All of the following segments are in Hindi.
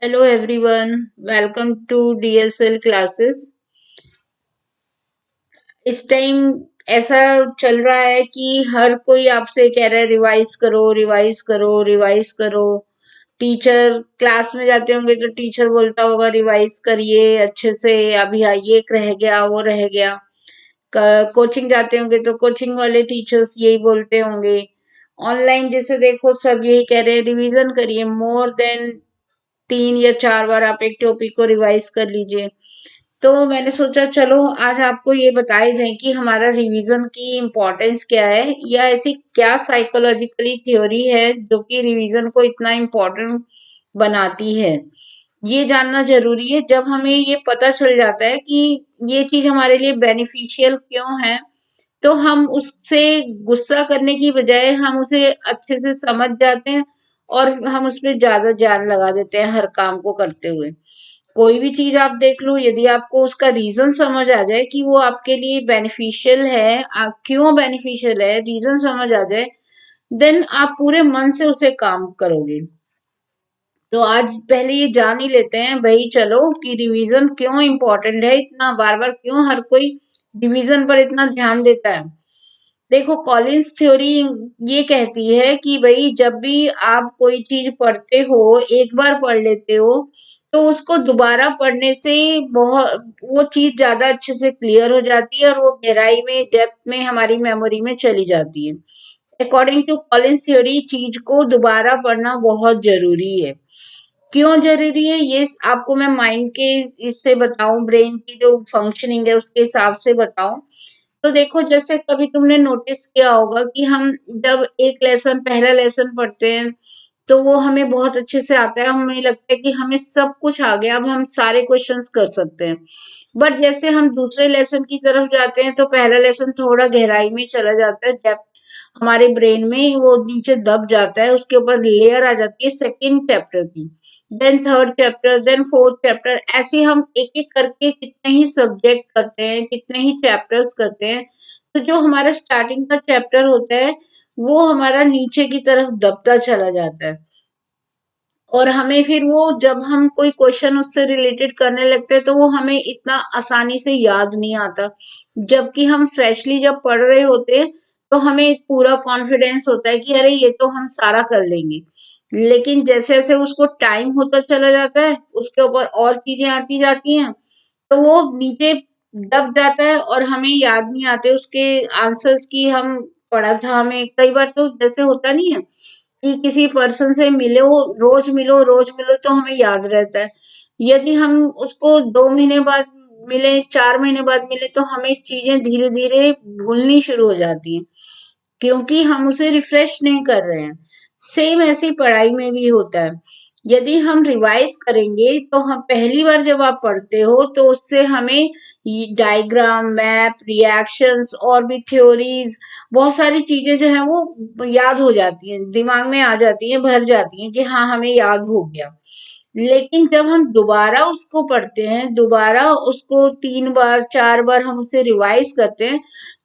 Hello everyone, welcome to DSL classes. इस टाइम ऐसा चल रहा है कि हर कोई आपसे कह रहा है रिवाइज करो, रिवाइज करो, रिवाइज करो। टीचर क्लास में जाते होंगे तो टीचर बोलता होगा रिवाइज करिए अच्छे से, अभी ये एक रह गया, वो रह गया। कोचिंग जाते होंगे तो कोचिंग वाले टीचर्स यही बोलते होंगे। ऑनलाइन जैसे देखो सब यही कह रहे हैं रिवीजन करिए, मोर देन 3 या 4 बार आप एक टॉपिक को रिवाइज कर लीजिए। तो मैंने सोचा चलो आज आपको ये बताई जाए कि हमारा रिवीजन की इम्पोर्टेंस क्या है, या ऐसी क्या साइकोलॉजिकली थ्योरी है जो कि रिवीजन को इतना इम्पोर्टेंट बनाती है। ये जानना जरूरी है। जब हमें ये पता चल जाता है कि ये चीज हमारे लिए बेनिफिशियल क्यों है, तो हम उससे गुस्सा करने की बजाय हम उसे अच्छे से समझ जाते हैं और हम उसमें ज्यादा जान लगा देते हैं हर काम को करते हुए। कोई भी चीज आप देख लो, यदि आपको उसका रीजन समझ आ जाए कि वो आपके लिए बेनिफिशियल है, क्यों बेनिफिशियल है, रीजन समझ आ जाए, देन आप पूरे मन से उसे काम करोगे। तो आज पहले ये जान ही लेते हैं भाई, चलो कि रिवीजन क्यों इम्पोर्टेंट है, इतना बार बार क्यों हर कोई रिवीजन पर इतना ध्यान देता है। देखो, कॉलिंस थ्योरी ये कहती है कि भाई जब भी आप कोई चीज पढ़ते हो, एक बार पढ़ लेते हो, तो उसको दोबारा पढ़ने से बहुत वो चीज ज्यादा अच्छे से क्लियर हो जाती है और वो गहराई में, डेप्थ में हमारी मेमोरी में चली जाती है। अकॉर्डिंग टू कॉलिंस थ्योरी चीज को दोबारा पढ़ना बहुत जरूरी है। क्यों जरूरी है ये आपको मैं माइंड के इससे बताऊं, ब्रेन की जो फंक्शनिंग है उसके हिसाब से बताऊं। तो देखो, जैसे कभी तुमने नोटिस किया होगा कि हम जब एक लेसन, पहला लेसन पढ़ते हैं, तो वो हमें बहुत अच्छे से आता है, हमें लगता है कि हमें सब कुछ आ गया, अब हम सारे क्वेश्चंस कर सकते हैं। बट जैसे हम दूसरे लेसन की तरफ जाते हैं तो पहला लेसन थोड़ा गहराई में चला जाता है, डेप्थ हमारे ब्रेन में वो नीचे दब जाता है, उसके ऊपर लेयर आ जाती है सेकंड चैप्टर की, then third chapter, then fourth chapter, ऐसे हम एक एक करके कितने ही सब्जेक्ट करते हैं, कितने ही चैप्टर्स करते हैं। तो जो हमारा स्टार्टिंग का चैप्टर होता है वो हमारा नीचे की तरफ दबता चला जाता है, और हमें फिर वो जब हम कोई क्वेश्चन उससे रिलेटेड करने लगते हैं तो वो हमें इतना आसानी से याद नहीं आता। जबकि हम फ्रेशली जब पढ़ रहे होते हैं तो हमें पूरा कॉन्फिडेंस होता है कि अरे ये तो हम सारा कर लेंगे। लेकिन जैसे जैसे उसको टाइम होता चला जाता है, उसके ऊपर और चीजें आती जाती हैं, तो वो नीचे दब जाता है और हमें याद नहीं आते उसके आंसर्स की। हम पढ़ा था, हमें कई बार तो जैसे होता नहीं है कि किसी पर्सन से मिलो रोज मिलो तो हमें याद रहता है। यदि हम उसको 2 महीने बाद मिले, 4 महीने बाद मिले, तो हमें चीजें धीरे धीरे भूलनी शुरू हो जाती हैं, क्योंकि हम उसे रिफ्रेश नहीं कर रहे हैं। सेम ऐसी पढ़ाई में भी होता है। यदि हम रिवाइज करेंगे तो हम पहली बार जब आप पढ़ते हो तो उससे हमें डायग्राम, मैप, रिएक्शंस और भी थ्योरीज, बहुत सारी चीजें जो है वो याद हो जाती हैं, दिमाग में आ जाती हैं, भर जाती हैं कि हाँ हमें याद हो गया। लेकिन जब हम दोबारा उसको पढ़ते हैं, दोबारा उसको 3 बार 4 बार हम उसे रिवाइज करते हैं,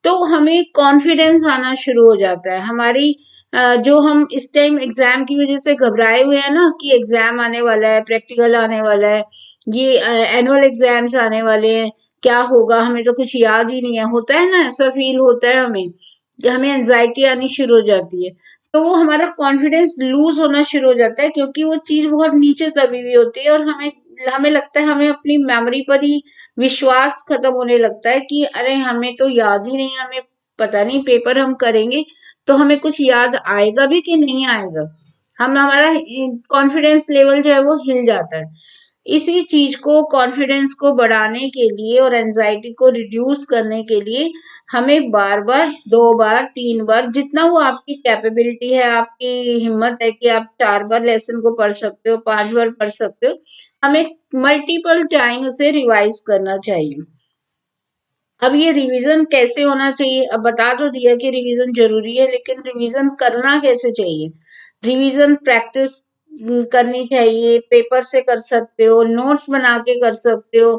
तो हमें कॉन्फिडेंस आना शुरू हो जाता है। हमारी जो हम इस टाइम एग्जाम की वजह से घबराए हुए हैं ना कि एग्जाम आने वाला है, प्रैक्टिकल आने वाला है, ये एनुअल एग्जाम्स आने वाले हैं, क्या होगा, हमें तो कुछ याद ही नहीं है, होता है ना, ऐसा फील होता है हमें कि हमें एनजाइटी आनी शुरू हो जाती है। तो वो हमारा कॉन्फिडेंस लूज होना शुरू हो जाता है, क्योंकि वो चीज बहुत नीचे दबी हुई होती है और हमें हमें लगता है, हमें अपनी मेमोरी पर ही विश्वास खत्म होने लगता है कि अरे हमें तो याद ही नहीं, हमें पता नहीं पेपर हम करेंगे तो हमें कुछ याद आएगा भी कि नहीं आएगा। हम हमारा कॉन्फिडेंस लेवल जो है वो हिल जाता है। इसी चीज को, कॉन्फिडेंस को बढ़ाने के लिए और एनजाइटी को रिड्यूस करने के लिए हमें बार बार, 2 बार 3 बार, जितना वो आपकी कैपेबिलिटी है, आपकी हिम्मत है कि आप 4 बार लेसन को पढ़ सकते हो, 5 बार पढ़ सकते हो, हमें मल्टीपल टाइम उसे रिवाइज करना चाहिए। अब ये रिवीजन कैसे होना चाहिए, अब बता तो दिया कि रिवीजन जरूरी है, लेकिन रिवीजन करना कैसे चाहिए। रिवीजन प्रैक्टिस करनी चाहिए, पेपर से कर सकते हो, नोट्स बना के कर सकते हो।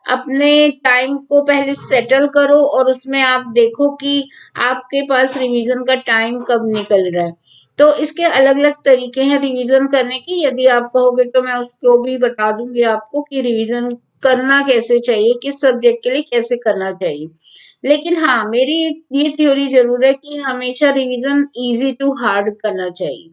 अपने टाइम को पहले सेटल करो और उसमें आप देखो कि आपके पास रिवीजन का टाइम कब निकल रहा है। तो इसके अलग-अलग तरीके हैं रिवीजन करने की। यदि आप कहोगे तो मैं उसको भी बता दूंगी आपको कि रिवीजन करना कैसे चाहिए, किस सब्जेक्ट के लिए कैसे करना चाहिए। लेकिन हाँ, मेरी ये थ्योरी जरूर है कि हमेशा रिवीजन इजी टू हार्ड करना चाहिए।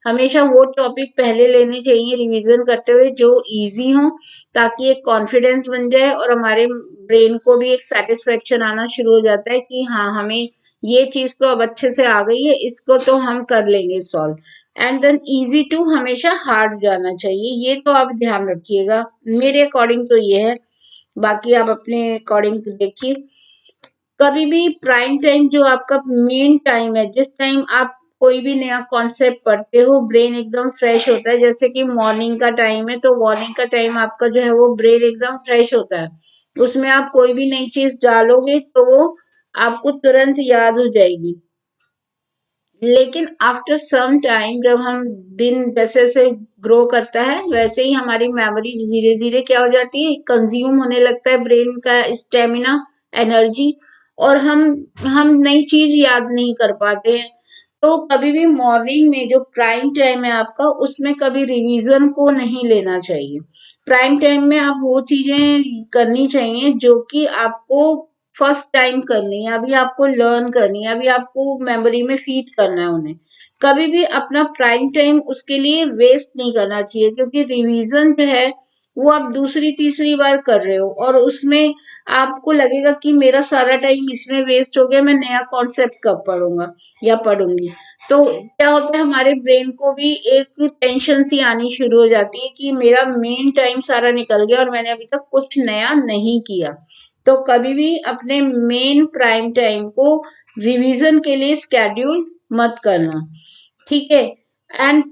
हमेशा वो टॉपिक पहले लेने चाहिए रिवीजन करते हुए जो इजी हो, ताकि एक कॉन्फिडेंस बन जाए और हमारे ब्रेन को भी एक सेटिस्फेक्शन आना शुरू हो जाता है कि हाँ, हमें ये चीज तो अब अच्छे से आ गई है, इसको तो हम कर लेंगे solve. And then easy to हमेशा हार्ड जाना चाहिए, ये तो आप ध्यान रखिएगा। मेरे अकॉर्डिंग तो ये है, बाकी आप अपने अकॉर्डिंग देखिए। कभी भी प्राइम टाइम जो आपका मेन टाइम है, जिस टाइम आप कोई भी नया कॉन्सेप्ट पढ़ते हो, ब्रेन एकदम फ्रेश होता है। जैसे कि मॉर्निंग का टाइम है, तो मॉर्निंग का टाइम आपका जो है वो ब्रेन एकदम फ्रेश होता है। उसमें आप कोई भी नई चीज डालोगे तो वो आपको तुरंत याद हो जाएगी। लेकिन आफ्टर सम टाइम जब हम दिन जैसे जैसे ग्रो करता है, वैसे ही हमारी मेमोरी धीरे धीरे क्या हो जाती है, कंज्यूम होने लगता है ब्रेन का स्टेमिना, एनर्जी, और हम नई चीज याद नहीं कर पाते हैं। तो कभी भी मॉर्निंग में जो प्राइम टाइम है आपका, उसमें कभी रिवीजन को नहीं लेना चाहिए। प्राइम टाइम में आप वो चीजें करनी चाहिए जो कि आपको फर्स्ट टाइम करनी है, अभी आपको लर्न करनी है, अभी आपको मेमोरी में फीड करना है उन्हें। कभी भी अपना प्राइम टाइम उसके लिए वेस्ट नहीं करना चाहिए, क्योंकि रिवीजन जो है वो आप दूसरी तीसरी बार कर रहे हो और उसमें आपको लगेगा कि मेरा सारा टाइम इसमें वेस्ट हो गया, मैं नया कॉन्सेप्ट कब पढ़ूंगा या पढ़ूंगी। तो क्या होता है, हमारे ब्रेन को भी एक टेंशन सी आनी शुरू हो जाती है कि मेरा मेन टाइम सारा निकल गया और मैंने अभी तक कुछ नया नहीं किया। तो कभी भी अपने मेन प्राइम टाइम को रिवीजन के लिए स्केड्यूल मत करना, ठीक है। एंड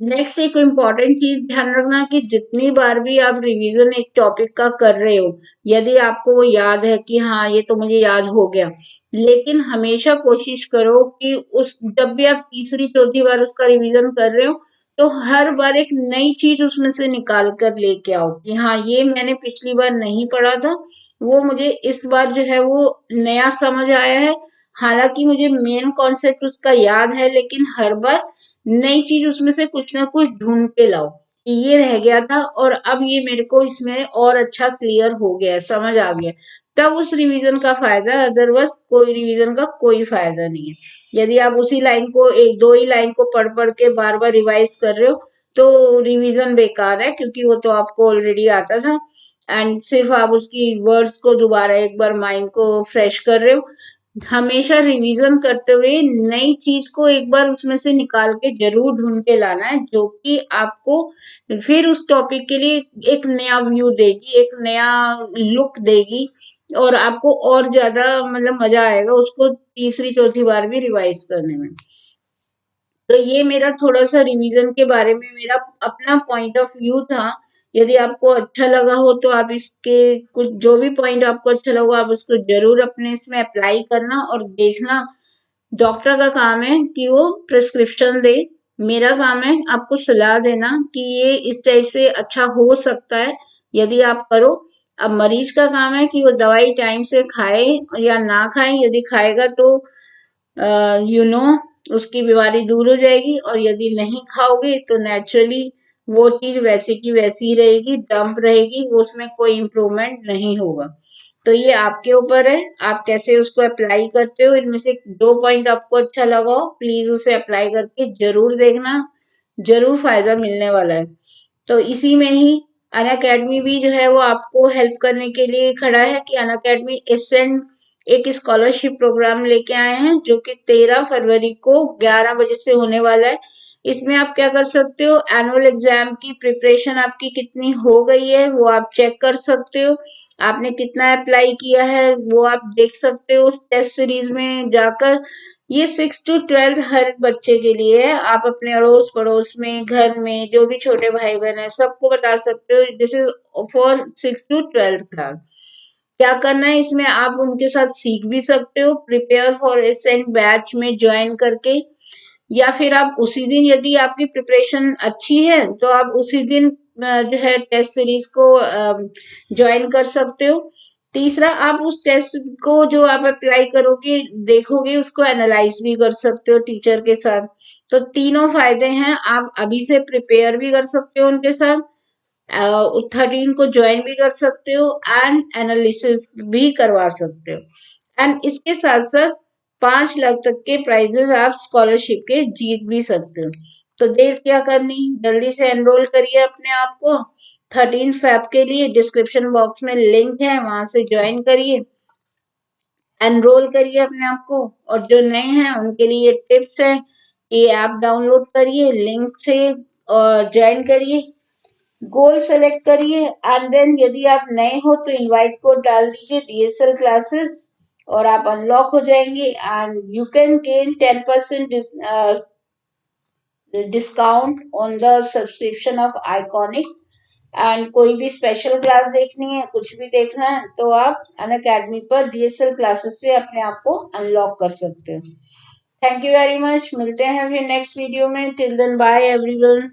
नेक्स्ट एक इम्पॉर्टेंट चीज ध्यान रखना कि जितनी बार भी आप रिवीजन एक टॉपिक का कर रहे हो, यदि आपको वो याद है कि हाँ ये तो मुझे याद हो गया, लेकिन हमेशा कोशिश करो कि उस जब भी आप तीसरी चौथी बार उसका रिवीजन कर रहे हो, तो हर बार एक नई चीज उसमें से निकाल कर लेके आओ कि हाँ ये मैंने पिछली बार नहीं पढ़ा था, वो मुझे इस बार जो है वो नया समझ आया है। हालांकि मुझे मेन कॉन्सेप्ट उसका याद है, लेकिन हर बार नई चीज उसमें से कुछ ना कुछ ढूंढ के लाओ कि ये रह गया था और अब ये मेरे को इसमें और अच्छा क्लियर हो गया है, समझ आ गया। तब उस रिवीजन का फायदा है, अदरवाइज कोई रिवीजन का कोई फायदा नहीं है। यदि आप उसी लाइन को एक दो ही लाइन को पढ़ पढ़ के बार बार रिवाइज कर रहे हो, तो रिवीजन बेकार है, क्योंकि वो तो आपको ऑलरेडी आता था। एंड सिर्फ आप उसकी वर्ड्स को दोबारा एक बार माइंड को फ्रेश कर रहे हो। हमेशा रिवीजन करते हुए नई चीज को एक बार उसमें से निकाल के जरूर ढूंढ के लाना है, जो कि आपको फिर उस टॉपिक के लिए एक नया व्यू देगी, एक नया लुक देगी, और आपको और ज्यादा मतलब मजा आएगा उसको तीसरी चौथी बार भी रिवाइज करने में। तो ये मेरा थोड़ा सा रिवीजन के बारे में मेरा अपना पॉइंट ऑफ व्यू था। यदि आपको अच्छा लगा हो तो आप इसके कुछ जो भी पॉइंट आपको अच्छा लगा आप उसको जरूर अपने इसमें अप्लाई करना और देखना। डॉक्टर का काम है कि वो प्रिस्क्रिप्शन दे, मेरा काम है आपको सलाह देना कि ये इस टाइप से अच्छा हो सकता है यदि आप करो। अब मरीज का काम है कि वो दवाई टाइम से खाए या ना खाए, यदि खाएगा तो उसकी बीमारी दूर हो जाएगी, और यदि नहीं खाओगे तो नेचुरली वो चीज वैसे की वैसी ही रहेगी, डंप रहेगी, वो उसमें कोई इम्प्रूवमेंट नहीं होगा। तो ये आपके ऊपर है, आप कैसे उसको अप्लाई करते हो। इनमें से दो पॉइंट आपको अच्छा लगा हो, प्लीज उसे अप्लाई करके जरूर देखना, जरूर फायदा मिलने वाला है। तो इसी में ही अन अकेडमी भी जो है वो आपको हेल्प करने के लिए खड़ा है कि अन अकेडमी एसेंड एक स्कॉलरशिप प्रोग्राम लेके आए हैं, जो कि 13 फरवरी को 11 बजे से होने वाला है। इसमें आप क्या कर सकते हो, एनुअल एग्जाम की प्रिपरेशन आपकी कितनी हो गई है वो आप चेक कर सकते हो, आपने कितना अप्लाई किया है वो आप देख सकते हो उस टेस्ट सीरीज में जाकर। ये 6 to 12 हर बच्चे के लिए है, आप अपने अड़ोस पड़ोस में, घर में जो भी छोटे भाई बहन है सबको बता सकते हो, this is for 6 to 12 class. क्या करना है इसमें, आप उनके साथ सीख भी सकते हो, प्रिपेयर फॉर एसेंट बैच में ज्वाइन करके। या फिर आप उसी दिन, यदि आपकी प्रिपरेशन अच्छी है तो आप उसी दिन जो है टेस्ट सीरीज को ज्वाइन कर सकते हो। तीसरा, आप उस टेस्ट को जो आप अप्लाई करोगे देखोगे, उसको एनालाइज भी कर सकते हो टीचर के साथ। तो तीनों फायदे हैं, आप अभी से प्रिपेयर भी कर सकते हो उनके साथ, 13 को ज्वाइन भी कर सकते हो एंड एनालिसिस भी करवा सकते हो। एंड इसके साथ साथ 5 लाख तक के प्राइजेस आप स्कॉलरशिप के जीत भी सकते हो। तो देर क्या करनी, जल्दी से एनरोल करिए अपने आप को। 13 फेब के लिए डिस्क्रिप्शन बॉक्स में लिंक है, वहां से ज्वाइन करिए, एनरोल करिए अपने आप को। और जो नए हैं उनके लिए टिप्स है कि ऐप डाउनलोड करिए, लिंक से ज्वाइन करिए, गोल सेलेक्ट करिए एंड देन यदि आप नए हो तो इनवाइट कोड डाल दीजिए DSL क्लासेस और आप अनलॉक हो जाएंगे and you can gain 10% discount on the subscription of iconic. And कोई भी स्पेशल क्लास देखनी है, कुछ भी देखना है, तो आप अनअकैडमी पर DSL क्लासेस से अपने आप को अनलॉक कर सकते हो। थैंक यू वेरी मच, मिलते हैं फिर नेक्स्ट वीडियो में। Till then bye everyone.